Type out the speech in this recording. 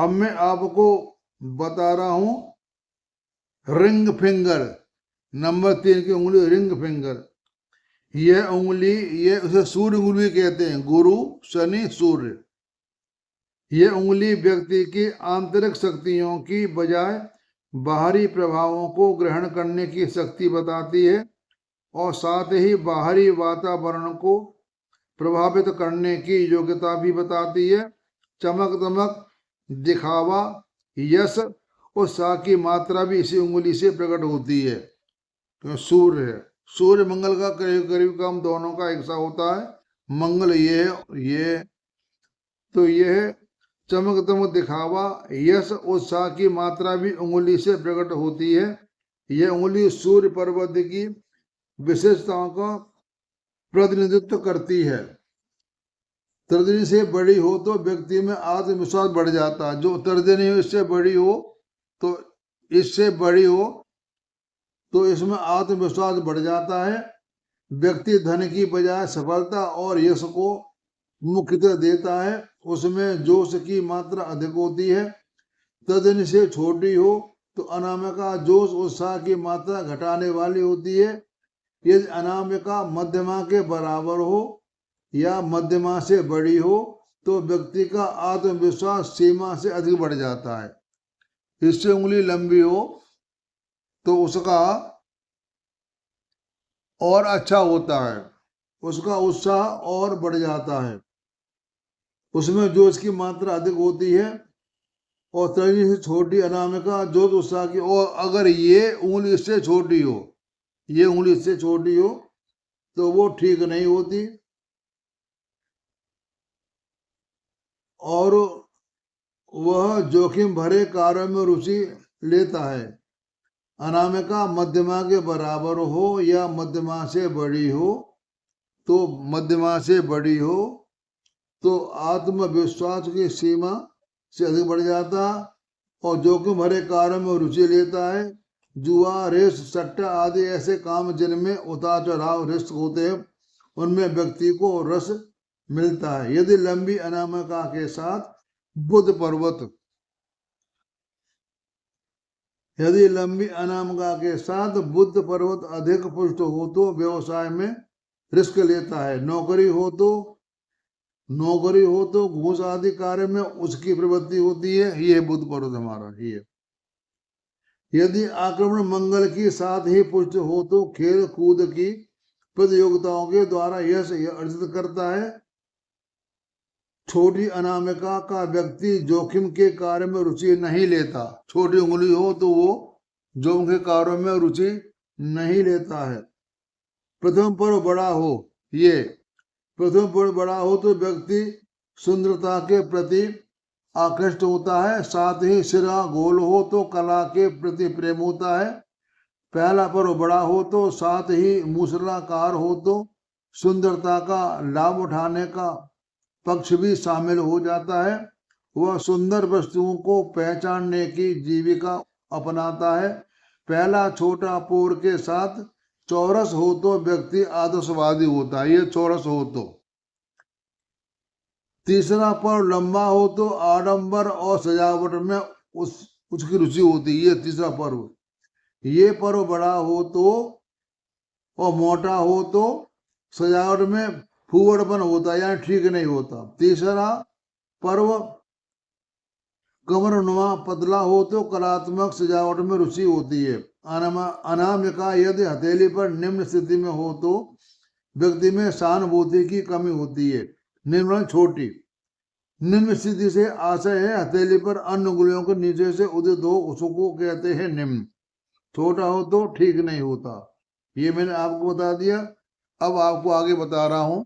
अब मैं आपको बता रहा हूं रिंग फिंगर, नंबर 3 की उंगली रिंग फिंगर। यह उंगली, ये उसे सूर्य उंगली कहते हैं, गुरु शनि सूर्य। यह उंगली व्यक्ति की आंतरिक शक्तियों की बजाय बाहरी प्रभावों को ग्रहण करने की शक्ति बताती है और साथ ही बाहरी वातावरण को प्रभावित करने की योग्यता भी बताती है। चमक दमक, दिखावा, यश, उत्साह की मात्रा भी इसी उंगली से प्रकट होती है। तो सूर्य है, सूर्य मंगल का करीब करीब काम दोनों का एक सा होता है। मंगल ये है, ये तो ये है चमक दमक, दिखावा, यश, उत्साह की मात्रा भी उंगली से प्रकट होती है। यह उंगली सूर्य पर्वत की विशेषताओं का प्रतिनिधित्व करती है। तर्जनी से बड़ी हो तो व्यक्ति में आत्मविश्वास बढ़ जाता है। जो तर्जनी हो इससे बड़ी हो तो इसमें आत्मविश्वास बढ़ जाता है। व्यक्ति धन की बजाय सफलता और यश को मुख्यतः देता है, उसमें जोश की मात्रा अधिक होती है। तर्जनी से छोटी हो तो अनामिका जोश उत्साह की मात्रा घटाने वाली होती है। यदि अनामिका मध्यमा के बराबर हो या मध्यमा से बड़ी हो तो व्यक्ति का आत्मविश्वास सीमा से अधिक बढ़ जाता है। इससे उंगली लंबी हो तो उसका और अच्छा होता है, उसका उत्साह और बढ़ जाता है, उसमें जोश की मात्रा अधिक होती है। और तर्जनी से छोटी अनामिका जोश उत्साह की, और अगर ये उंगली इससे छोटी हो, ये उंगली इससे छोटी हो तो वो ठीक नहीं होती और वह जोखिम भरे कार्यों में रुचि लेता है। अनामिका मध्यमा के बराबर हो या मध्यमा से बड़ी हो तो आत्मविश्वास की सीमा से अधिक बढ़ जाता और जोखिम भरे कार्यों में रुचि लेता है। जुआ, रेस, सट्टा आदि ऐसे काम जिनमें उतार चढ़ाव रिस्क होते हैं, उनमें व्यक्ति को रस मिलता है। यदि लंबी अनामिका के साथ बुध पर्वत अधिक पुष्ट हो तो व्यवसाय में रिस्क लेता है। नौकरी हो तो घूस आदि कार्य में उसकी प्रवृत्ति होती है। ये बुध पर्वत हमारा ये। यदि आक्रमण मंगल की साथ ही पुष्ट हो तो खेल कूद की प्रतियोगिताओं के द्वारा यश अर्जित करता है। छोटी अनामिका का व्यक्ति जोखिम के कार्य में रुचि नहीं लेता। छोटी उंगली हो तो वो जोखिम के कार्यों में रुचि नहीं लेता है। प्रथम पर्व बड़ा हो तो व्यक्ति सुंदरता के प्रति आकृष्ट होता है। साथ ही सिरा गोल हो तो कला के प्रति प्रेम होता है। पहला पर्व बड़ा हो तो साथ ही मूसलाकार हो तो सुंदरता का लाभ उठाने का पक्ष भी शामिल हो जाता है। वह सुंदर वस्तुओं को पहचानने की जीविका अपनाता है। पहला छोटा पोर के साथ चौरस हो तो व्यक्ति आदर्शवादी होता है। ये चौरस हो तो। तीसरा पर्व लंबा हो तो आडंबर और सजावट में उसकी रुचि होती है। ये तीसरा पर्व। ये पर्व बड़ा हो तो और मोटा हो तो सजावट में फूवड़पन होता है, यानी ठीक नहीं होता। तीसरा पर्व कमरनुमा पतला हो तो कलात्मक सजावट में रुचि होती है। अनामिका यदि हथेली पर निम्न स्थिति में हो तो व्यक्ति में सहानुभूति की कमी होती है। निम्न स्थिति से आशय है हथेली पर अन्य उंगलियों के नीचे से उदित हो, उसको कहते हैं निम्न। छोटा हो तो ठीक नहीं होता। ये मैंने आपको बता दिया। अब आपको आगे बता रहा हूं